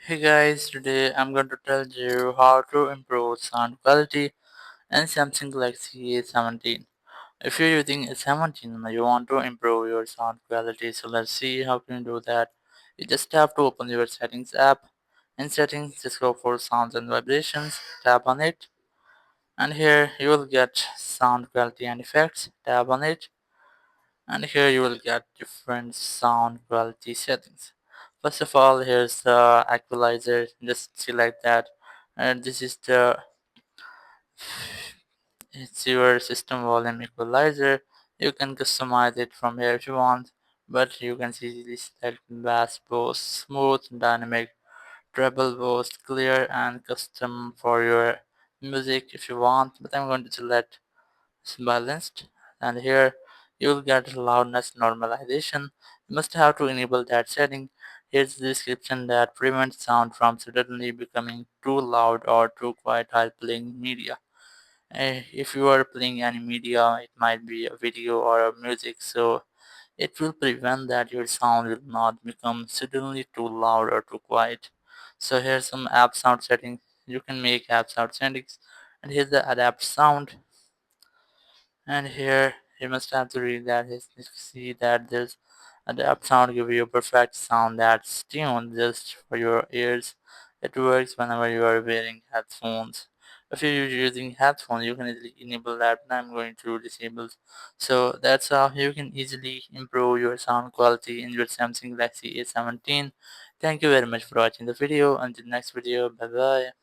Hey guys, today I'm going to tell you how to improve sound quality in Samsung Galaxy A17. If you're using A17 and you want to improve your sound quality, so let's see how can you do that. You just have to open your settings app. In settings, just go for sounds and vibrations, tap on it, and here you will get sound quality and effects, tap on it, and here you will get different sound quality settings. First of all, here's the equalizer. Just select that, and this is the it's your system volume equalizer. You can customize it from here if you want, but you can see this select bass boost, smooth, dynamic, treble boost, clear, and custom for your music if you want. But I'm going to select balanced, and here you will get loudness normalization. You must have to enable that setting. Here's the description that prevents sound from suddenly becoming too loud or too quiet while playing media. If you are playing any media, it might be a video or a music, so it will prevent that your sound will not become suddenly too loud or too quiet. So here's some app sound settings. You can make app sound settings, and here's the adapt sound, and here you must have to read that see that this adapt sound give you a perfect sound that's tuned just for your ears. It works whenever you are wearing headphones. If you're using headphones, you can easily enable that, but I'm going to disable. So that's how you can easily improve your sound quality in your Samsung Galaxy A17. Thank you very much for watching the video. Until next video, bye bye.